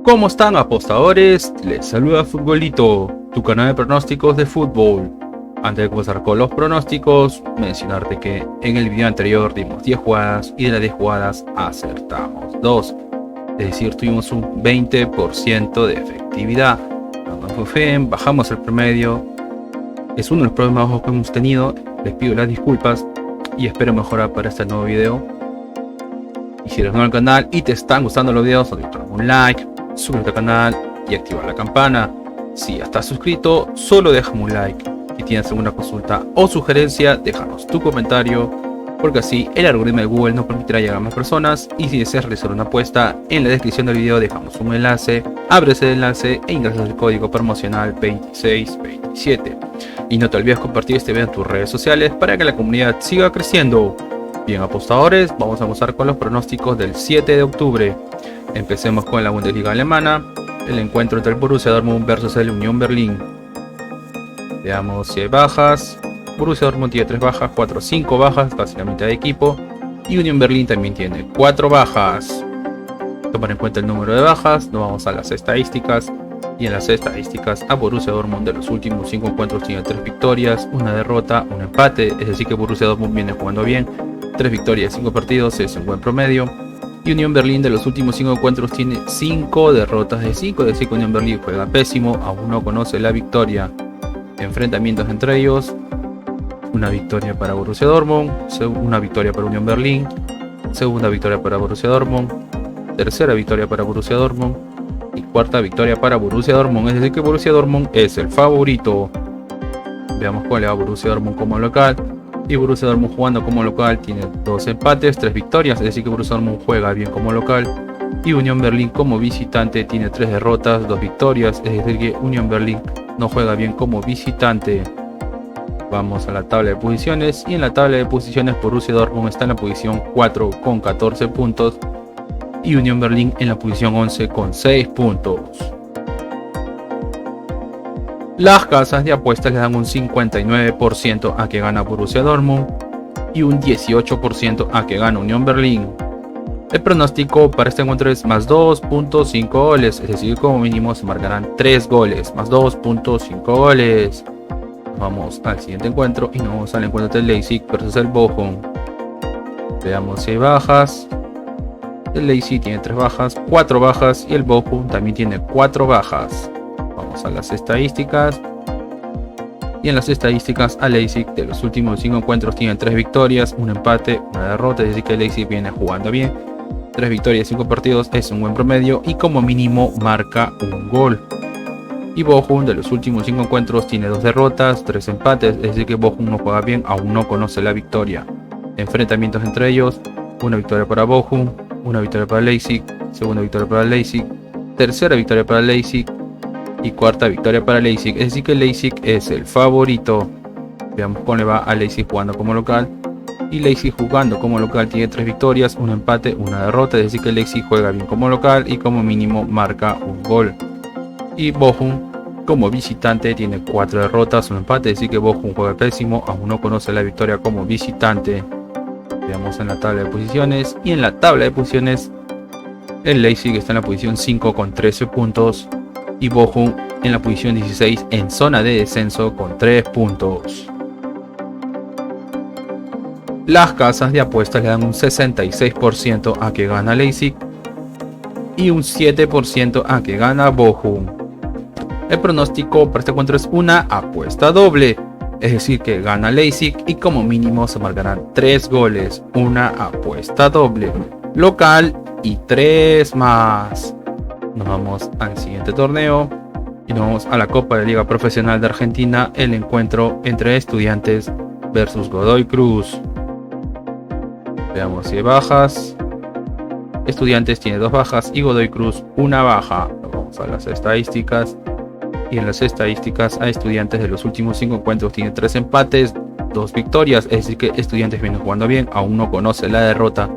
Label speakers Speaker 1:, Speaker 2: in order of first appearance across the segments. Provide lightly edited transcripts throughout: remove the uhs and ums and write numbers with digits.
Speaker 1: ¿Cómo están, apostadores? Les saluda Futbolito, tu canal de pronósticos de fútbol. Antes de comenzar con los pronósticos, mencionarte que en el video anterior dimos 10 jugadas y de las 10 jugadas acertamos 2. Es decir, tuvimos un 20% de efectividad. No fue fe, bajamos el promedio. Es uno de los problemas bajos que hemos tenido. Les pido las disculpas y espero mejorar para este nuevo video. Y si eres nuevo al canal y te están gustando los videos, no olvides darle un like, suscríbete al canal y activar la campana. Si ya estás suscrito, solo déjame un like. Si tienes alguna consulta o sugerencia, déjanos tu comentario, porque así el algoritmo de Google nos permitirá llegar a más personas. Y si deseas realizar una apuesta, en la descripción del video dejamos un enlace, abre ese enlace e ingresas el código promocional 2627. Y no te olvides compartir este video en tus redes sociales para que la comunidad siga creciendo. Bien, apostadores, vamos a comenzar con los pronósticos del 7 de octubre. Empecemos con la Bundesliga alemana, el encuentro entre el Borussia Dortmund versus el Unión Berlín. Veamos si hay bajas. Borussia Dortmund tiene 3 bajas, 5 bajas, casi la mitad de equipo. Y Unión Berlín también tiene 4 bajas. Tomar en cuenta el número de bajas, nos vamos a las estadísticas. Y en las estadísticas, a Borussia Dortmund de los últimos 5 encuentros tiene 3 victorias, 1 derrota, 1 empate. Es decir que Borussia Dortmund viene jugando bien. 3 victorias, 5 partidos, es un buen promedio. Y Unión Berlín de los últimos 5 encuentros tiene 5 derrotas de 5, es decir que Unión Berlín juega pésimo, aún no conoce la victoria. Enfrentamientos entre ellos: una victoria para Borussia Dortmund, una victoria para Unión Berlín, segunda victoria para Borussia Dortmund, tercera victoria para Borussia Dortmund y cuarta victoria para Borussia Dortmund, es decir que Borussia Dortmund es el favorito. Veamos cuál le va a Borussia Dortmund como local. Y Borussia Dortmund jugando como local tiene 2 empates, 3 victorias, es decir que Borussia Dortmund juega bien como local. Y Unión Berlín como visitante tiene 3 derrotas, 2 victorias, es decir que Unión Berlín no juega bien como visitante. Vamos a la tabla de posiciones, y en la tabla de posiciones Borussia Dortmund está en la posición 4 con 14 puntos y Unión Berlín en la posición 11 con 6 puntos. Las casas de apuestas le dan un 59% a que gana Borussia Dortmund y un 18% a que gana Unión Berlín. El pronóstico para este encuentro es más 2.5 goles, es decir, como mínimo se marcarán 3 goles, más 2.5 goles. Vamos al siguiente encuentro y nos vamos al encuentro del Leipzig versus el Bochum. Veamos si hay bajas. El Leipzig tiene 3 bajas, 4 bajas y el Bochum también tiene 4 bajas. Vamos a las estadísticas. Y en las estadísticas, a Leipzig de los últimos 5 encuentros tiene 3 victorias, 1 empate, 1 derrota, es decir que Leipzig viene jugando bien. 3 victorias, 5 partidos es un buen promedio y como mínimo marca un gol. Y Bochum de los últimos 5 encuentros tiene 2 derrotas, 3 empates, es decir que Bochum no juega bien, aún no conoce la victoria. Enfrentamientos entre ellos: una victoria para Bochum, una victoria para Leipzig, segunda victoria para Leipzig, tercera victoria para Leipzig y cuarta victoria para Leipzig, es decir que Leipzig es el favorito. Veamos cómo le va a Leipzig jugando como local. Y Leipzig jugando como local tiene 3 victorias, 1 empate, 1 derrota, es decir que Leipzig juega bien como local y como mínimo marca un gol. Y Bochum como visitante tiene 4 derrotas, 1 empate, es decir que Bochum juega pésimo, aún no conoce la victoria como visitante. Veamos en la tabla de posiciones, y en la tabla de posiciones el Leipzig está en la posición 5 con 13 puntos y Bochum en la posición 16 en zona de descenso con 3 puntos. Las casas de apuestas le dan un 66% a que gana Leipzig y un 7% a que gana Bochum. El pronóstico para este encuentro es una apuesta doble, es decir que gana Leipzig y como mínimo se marcarán 3 goles, una apuesta doble local y 3 más. Nos vamos al siguiente torneo y nos vamos a la Copa de Liga Profesional de Argentina, el encuentro entre Estudiantes versus Godoy Cruz. Veamos si hay bajas. Estudiantes tiene 2 bajas y Godoy Cruz 1 baja. Nos vamos a las estadísticas. Y en las estadísticas, a Estudiantes de los últimos 5 encuentros tiene 3 empates, 2 victorias, es decir que Estudiantes viene jugando bien, aún no conoce la derrota.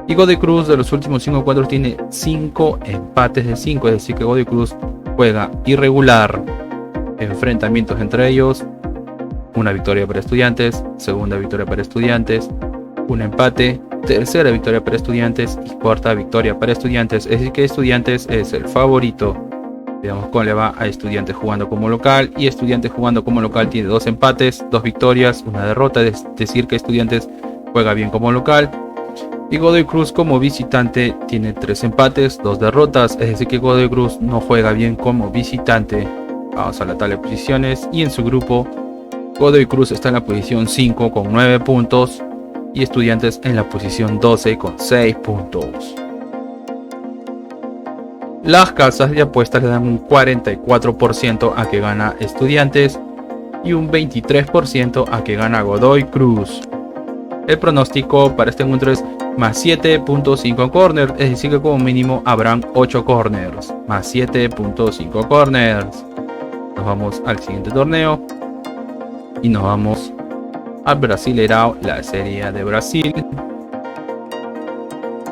Speaker 1: Y Godoy Cruz de los últimos 5 encuentros tiene 5 empates de 5, es decir que Godoy Cruz juega irregular. Enfrentamientos entre ellos: una victoria para Estudiantes, segunda victoria para Estudiantes, un empate tercera victoria para Estudiantes y cuarta victoria para Estudiantes, es decir que Estudiantes es el favorito. Veamos cómo le va a Estudiantes jugando como local, y Estudiantes jugando como local tiene 2 empates, 2 victorias, 1 derrota, es decir que Estudiantes juega bien como local. Y Godoy Cruz como visitante tiene 3 empates, 2 derrotas, es decir que Godoy Cruz no juega bien como visitante. Vamos a la tabla de posiciones, y en su grupo Godoy Cruz está en la posición 5 con 9 puntos y Estudiantes en la posición 12 con 6 puntos. Las casas de apuestas le dan un 44% a que gana Estudiantes y un 23% a que gana Godoy Cruz. El pronóstico para este encuentro es más 7.5 corners, es decir que como mínimo habrán 8 corners, más 7.5 corners. Nos vamos al siguiente torneo y nos vamos al Brasileirão, la Serie de Brasil.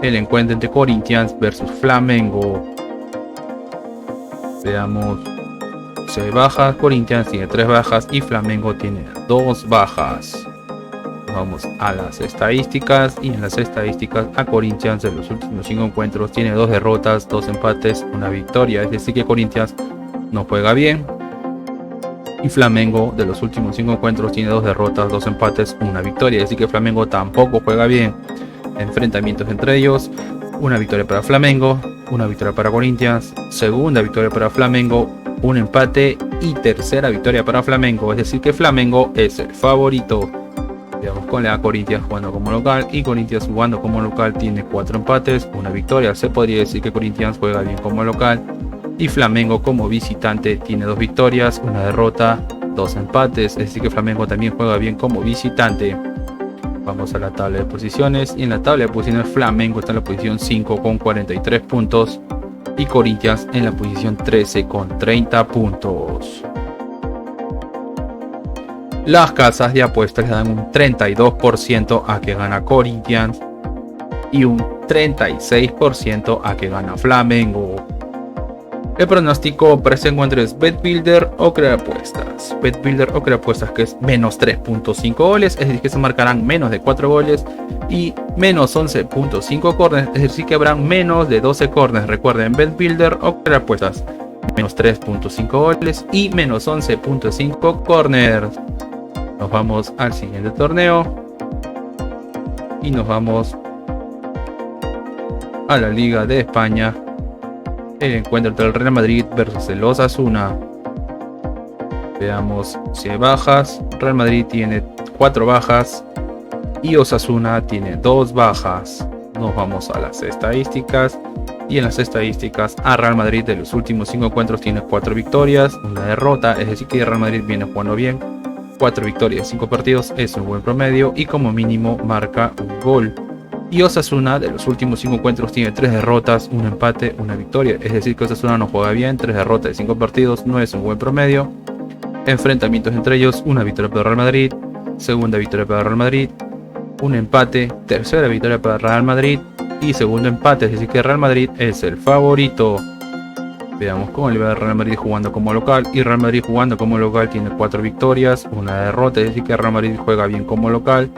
Speaker 1: El encuentro entre Corinthians versus Flamengo. Veamos, 6 bajas, Corinthians tiene 3 bajas y Flamengo tiene 2 bajas. Vamos a las estadísticas, y en las estadísticas a Corinthians de los últimos 5 encuentros tiene 2 derrotas, 2 empates, 1 victoria, es decir que Corinthians no juega bien. Y Flamengo de los últimos 5 encuentros tiene 2 derrotas, 2 empates, 1 victoria, es decir que Flamengo tampoco juega bien. Enfrentamientos entre ellos: 1 victoria para Flamengo, 1 victoria para Corinthians, segunda victoria para Flamengo, 1 empate y tercera victoria para Flamengo, es decir que Flamengo es el favorito. Veamos con la Corinthians jugando como local, y Corinthians jugando como local tiene 4 empates, 1 victoria, se podría decir que Corinthians juega bien como local. Y Flamengo como visitante tiene 2 victorias, 1 derrota, 2 empates, es decir que Flamengo también juega bien como visitante. Vamos a la tabla de posiciones, y en la tabla de posiciones Flamengo está en la posición 5 con 43 puntos y Corinthians en la posición 13 con 30 puntos. Las casas de apuestas le dan un 32% a que gana Corinthians y un 36% a que gana Flamengo. El pronóstico para este encuentro es BetBuilder o Creapuestas. BetBuilder o Creapuestas, que es menos 3.5 goles, es decir que se marcarán menos de 4 goles, y menos 11.5 corners, es decir que habrán menos de 12 corners. Recuerden, BetBuilder o Creapuestas, menos 3.5 goles y menos 11.5 corners. Nos vamos al siguiente torneo y nos vamos a la Liga de España. El encuentro entre el Real Madrid versus el Osasuna. Veamos si hay bajas. Real Madrid tiene 4 bajas y Osasuna tiene 2 bajas. Nos vamos a las estadísticas, y en las estadísticas a Real Madrid de los últimos 5 encuentros tiene 4 victorias, 1 derrota, es decir que Real Madrid viene jugando bien. 4 victorias, 5 partidos es un buen promedio y como mínimo marca un gol. Y Osasuna de los últimos 5 encuentros tiene 3 derrotas, 1 empate, 1 victoria, es decir que Osasuna no juega bien. 3 derrotas de 5 partidos no es un buen promedio. Enfrentamientos entre ellos: 1 victoria para Real Madrid, segunda victoria para Real Madrid, 1 empate, tercera victoria para Real Madrid y segundo empate, es decir que Real Madrid es el favorito. Veamos cómo le va a Real Madrid jugando como local, y Real Madrid jugando como local tiene 4 victorias, 1 derrota, es decir que Real Madrid juega bien como local.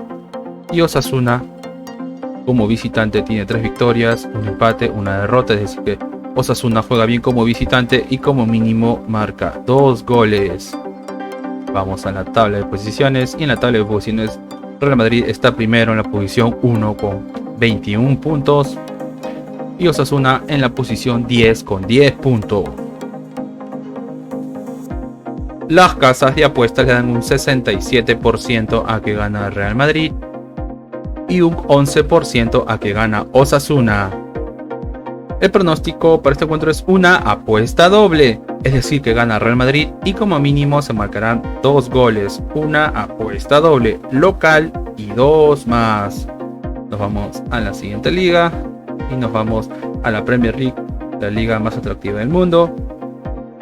Speaker 1: Y Osasuna como visitante tiene 3 victorias, 1 empate, 1 derrota, es decir que Osasuna juega bien como visitante y como mínimo marca 2 goles. Vamos a la tabla de posiciones, y en la tabla de posiciones Real Madrid está primero en la posición 1 con 21 puntos y Osasuna en la posición 10 con 10 puntos. Las casas de apuestas le dan un 67% a que gana Real Madrid y un 11% a que gana Osasuna. El pronóstico para este encuentro es una apuesta doble, es decir que gana Real Madrid y como mínimo se marcarán 2 goles. Una apuesta doble local y 2 más. Nos vamos a la siguiente liga y nos vamos a la Premier League, la liga más atractiva del mundo.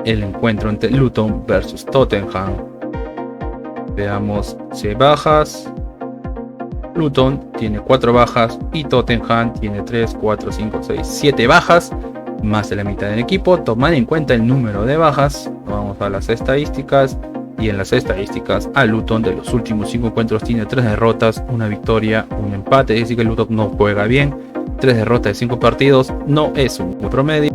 Speaker 1: El encuentro entre Luton versus Tottenham. Veamos si hay bajas. Luton tiene 4 bajas y Tottenham tiene 3, 4, 5, 6, 7 bajas, más de la mitad del equipo. Tomad en cuenta el número de bajas. Vamos a las estadísticas. Y en las estadísticas, a Luton de los últimos 5 encuentros tiene 3 derrotas, una victoria, un empate. Es decir que Luton no juega bien. 3 derrotas de 5 partidos no es un buen promedio.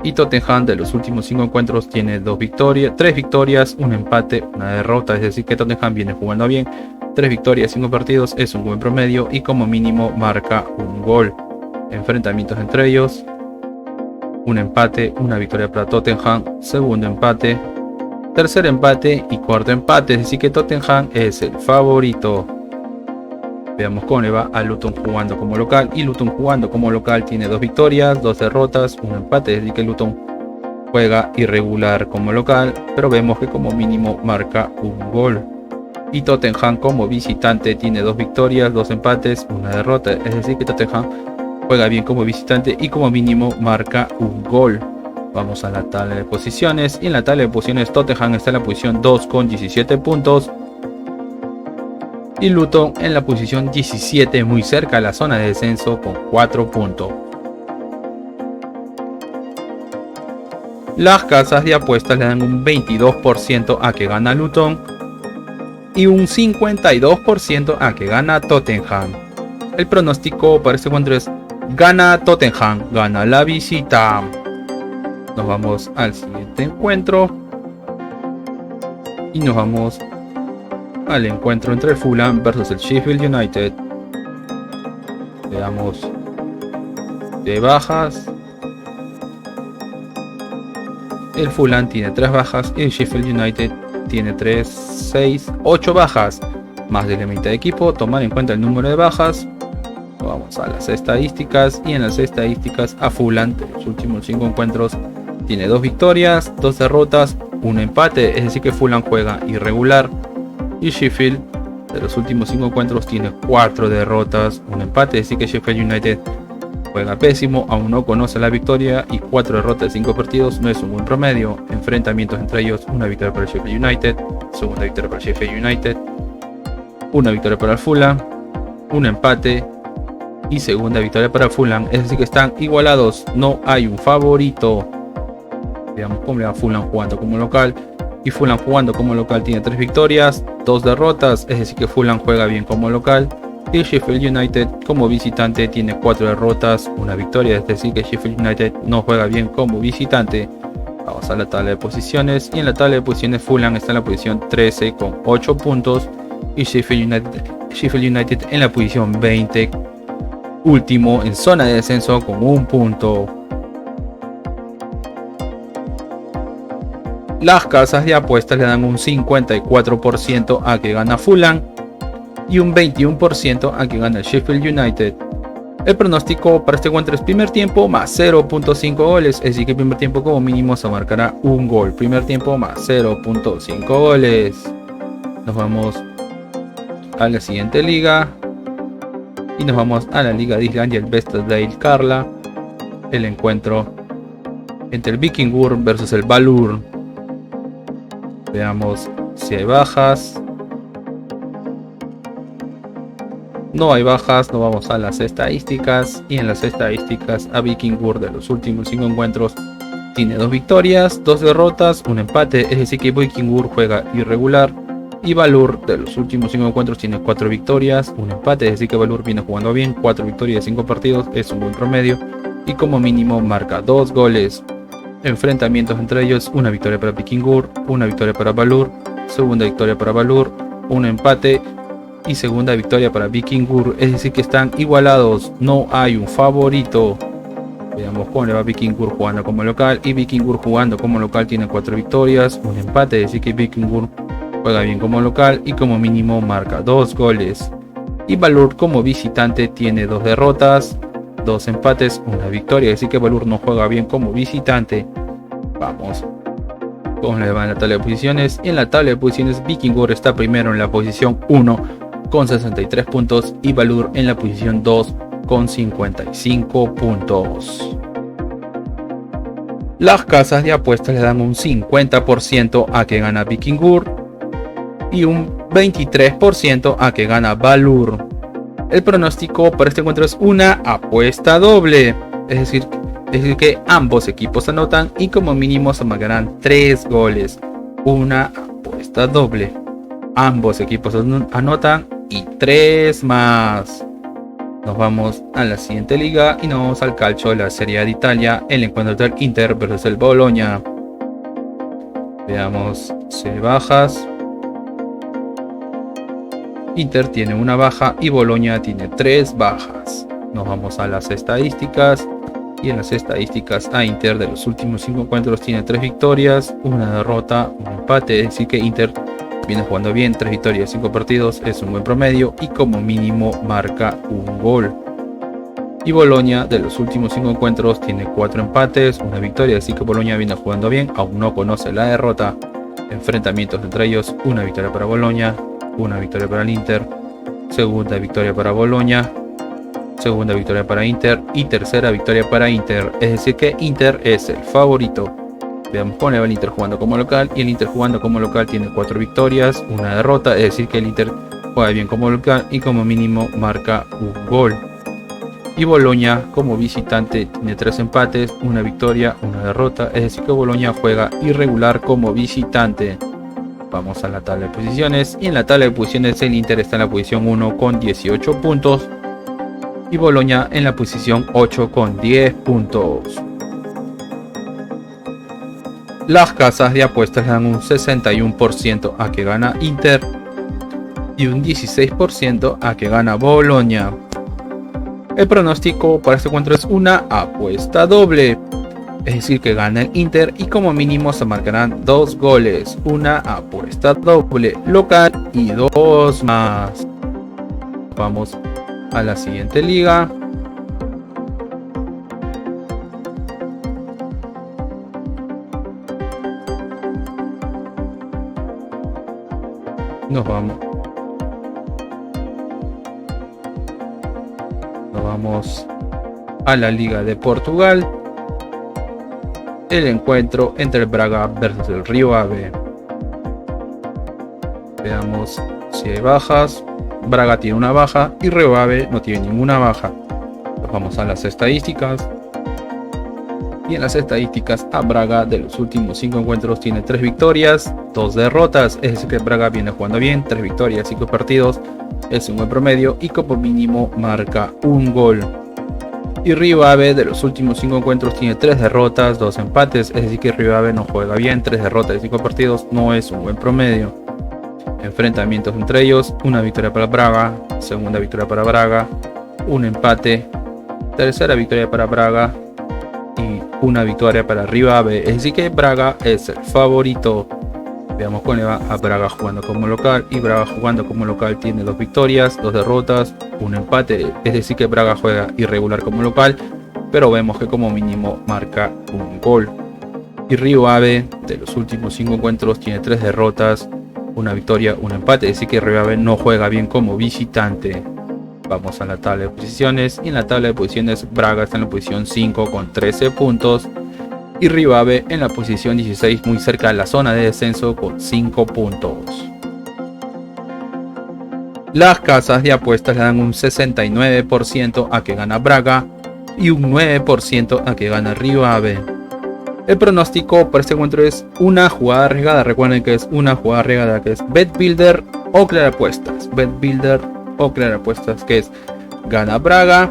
Speaker 1: Y Tottenham de los últimos 5 encuentros tiene 3 victorias, un empate, una derrota. Es decir que Tottenham viene jugando bien. 3 victorias, 5 partidos es un buen promedio y como mínimo marca un gol. Enfrentamientos entre ellos: un empate, una victoria para Tottenham, segundo empate, tercer empate y cuarto empate. Es decir que Tottenham es el favorito. Veamos cómo le va a Luton jugando como local. Y Luton jugando como local tiene 2 victorias, 2 derrotas, un empate. Es decir que Luton juega irregular como local, pero vemos que como mínimo marca un gol. Y Tottenham como visitante tiene 2 victorias, 2 empates, una derrota. Es decir que Tottenham juega bien como visitante y como mínimo marca un gol. Vamos a la tabla de posiciones. Y en la tabla de posiciones Tottenham está en la posición 2 con 17 puntos. Y Luton en la posición 17, muy cerca a la zona de descenso, con 4 puntos. Las casas de apuestas le dan un 22% a que gana Luton y un 52% a que gana Tottenham. El pronóstico para este encuentro es: gana Tottenham, gana la visita. Nos vamos al siguiente encuentro y nos vamos al encuentro entre el Fulham versus el Sheffield United. Veamos de bajas. El Fulham tiene 3 bajas y el Sheffield United tiene 3, 6, 8 bajas. Más de la mitad de equipo. Tomar en cuenta el número de bajas. Vamos a las estadísticas. Y en las estadísticas, a Fulham de los últimos 5 encuentros tiene 2 victorias, 2 derrotas, un empate. Es decir que Fulham juega irregular. Y Sheffield de los últimos 5 encuentros tiene 4 derrotas, un empate. Es decir que Sheffield United juega pésimo, aún no conoce la victoria, y 4 derrotas de 5 partidos no es un buen promedio. Enfrentamientos entre ellos: una victoria para el Sheffield United, segunda victoria para el Sheffield United, una victoria para el Fulham, un empate y segunda victoria para el Fulham. Es decir que están igualados, no hay un favorito. Veamos cómo le va a Fulham jugando como local. Y Fulham jugando como local tiene 3 victorias, 2 derrotas. Es decir que Fulham juega bien como local. Y Sheffield United como visitante tiene 4 derrotas, una victoria. Es decir que Sheffield United no juega bien como visitante. Vamos a la tabla de posiciones. Y en la tabla de posiciones Fulham está en la posición 13 con 8 puntos. Y Sheffield United en la posición 20, último en zona de descenso, con 1 punto. Las casas de apuestas le dan un 54% a que gana Fulham y un 21% a que gana el Sheffield United. El pronóstico para este encuentro es primer tiempo más 0.5 goles, es decir que el primer tiempo como mínimo se marcará un gol. Primer tiempo más 0.5 goles. Nos vamos a la siguiente liga y nos vamos a la liga de Islandia, el Vestadale Karla. El encuentro entre el Víkingur versus el Valur. Veamos si hay bajas. No hay bajas. Nos vamos a las estadísticas. Y en las estadísticas, a Víkingur de los últimos 5 encuentros tiene 2 victorias, 2 derrotas, un empate. Es decir que Víkingur juega irregular. Y Valur de los últimos 5 encuentros tiene 4 victorias, un empate. Es decir que Valur viene jugando bien. 4 victorias de 5 partidos es un buen promedio. Y como mínimo marca 2 goles. Enfrentamientos entre ellos: una victoria para Víkingur, una victoria para Valur, segunda victoria para Valur, un empate y segunda victoria para Víkingur. Es decir que están igualados, no hay un favorito. Veamos cómo le va a Víkingur jugando como local. Y Víkingur jugando como local tiene 4 victorias, un empate. Es decir que Víkingur juega bien como local y como mínimo marca 2 goles. Y Valur como visitante tiene 2 derrotas, 2 empates, una victoria. Es decir que Valur no juega bien como visitante. Vamos cómo le va en la tabla de posiciones. Y en la tabla de posiciones Víkingur está primero en la posición 1 con 63 puntos y Valur en la posición 2 con 55 puntos. Las casas de apuestas le dan un 50% a que gana Víkingur y un 23% a que gana Valur. El pronóstico para este encuentro es una apuesta doble, es decir que ambos equipos anotan y como mínimo se marcarán 3 goles. una apuesta doble. Ambos equipos anotan y 3 más. Nos vamos a la siguiente liga y nos vamos al calcio de la Serie A de Italia, el encuentro del Inter versus el Bologna. Veamos si hay bajas. Inter tiene una baja y Bologna tiene 3 bajas. Nos vamos a las estadísticas. Y en las estadísticas a Inter de los últimos 5 encuentros tiene 3 victorias, una derrota, un empate. Es decir que Inter viene jugando bien, 3 victorias, 5 partidos, es un buen promedio y como mínimo marca un gol. Y Bologna de los últimos 5 encuentros tiene 4 empates, una victoria, así que Bologna viene jugando bien, aún no conoce la derrota. Enfrentamientos entre ellos, una victoria para Bologna, una victoria para el Inter, segunda victoria para Bologna, segunda victoria para Inter y tercera victoria para Inter. Es decir que Inter es el favorito. Veamos cómo le va el Inter jugando como local. Y el Inter jugando como local tiene 4 victorias, una derrota. Es decir que el Inter juega bien como local y como mínimo marca un gol. Y Bologna como visitante tiene 3 empates, una victoria, una derrota. Es decir que Bologna juega irregular como visitante. Vamos a la tabla de posiciones. Y en la tabla de posiciones el Inter está en la posición 1 con 18 puntos. Y Bologna en la posición 8 con 10 puntos. Las casas de apuestas dan un 61% a que gana Inter y un 16% a que gana Bologna. El pronóstico para este encuentro es una apuesta doble, es decir que gana el Inter y como mínimo se marcarán 2 goles, una apuesta doble local y 2 más. Vamos a la siguiente liga. Nos vamos a la Liga de Portugal. El encuentro entre el Braga versus el Rio Ave. Veamos si hay bajas. Braga tiene una baja y Rio Ave no tiene ninguna baja. Nos vamos a las estadísticas. Y en las estadísticas a Braga de los últimos 5 encuentros tiene 3 victorias, 2 derrotas. Es decir que Braga viene jugando bien, 3 victorias, 5 partidos. Es un buen promedio y como mínimo marca un gol. Y Rio Ave de los últimos 5 encuentros tiene 3 derrotas, 2 empates. Es decir que Rio Ave no juega bien, 3 derrotas y 5 partidos no es un buen promedio. Enfrentamientos entre ellos, una victoria para Braga, segunda victoria para Braga, un empate, tercera victoria para Braga y una victoria para Rio Ave. Es decir que Braga es el favorito. Veamos cómo le va a Braga jugando como local. Y Braga jugando como local tiene 2 victorias, 2 derrotas, un empate. Es decir que Braga juega irregular como local, pero vemos que como mínimo marca un gol. Y Rio Ave de los últimos 5 encuentros tiene 3 derrotas, una victoria, un empate. Es decir que Rio Ave no juega bien como visitante. Vamos a la tabla de posiciones. Y en la tabla de posiciones Braga está en la posición 5 con 13 puntos. Y Rio Ave en la posición 16 muy cerca de la zona de descenso con 5 puntos. Las casas de apuestas le dan un 69% a que gana Braga y un 9% a que gana Rio Ave. El pronóstico para este encuentro es una jugada arriesgada. Recuerden que es una jugada arriesgada que es Bet Builder o Clara Apuestas. Bet Builder o Clara Apuestas, que es gana Braga,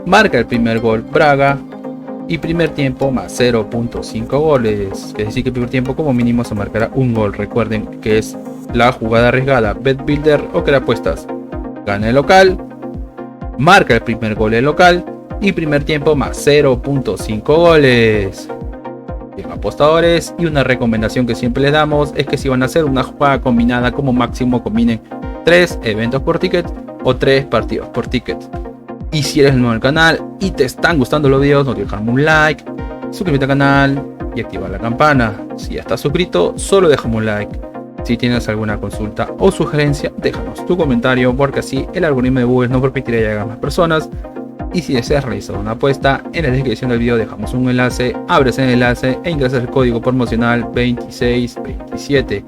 Speaker 1: marca el primer gol Braga y primer tiempo más 0.5 goles. Es decir que el primer tiempo como mínimo se marcará un gol. Recuerden que es la jugada arriesgada. Bet Builder o Clara Apuestas. Gana el local, marca el primer gol el local y primer tiempo más 0.5 goles. Bien, apostadores, y una recomendación que siempre les damos es que si van a hacer una jugada combinada, como máximo combinen 3 eventos por ticket o 3 partidos por ticket. Y si eres nuevo al canal y te están gustando los videos, no olvides dejarme un like, suscríbete al canal y activar la campana. Si ya estás suscrito, solo déjame un like. Si tienes alguna consulta o sugerencia, déjanos tu comentario, porque así el algoritmo de Google no permitirá llegar a más personas. Y si deseas realizar una apuesta, en la descripción del video dejamos un enlace, abres el enlace e ingresas el código promocional 2627.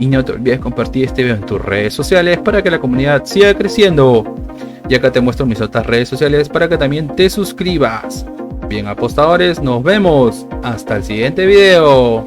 Speaker 1: Y no te olvides compartir este video en tus redes sociales para que la comunidad siga creciendo. Y acá te muestro mis otras redes sociales para que también te suscribas. Bien, apostadores, nos vemos hasta el siguiente video.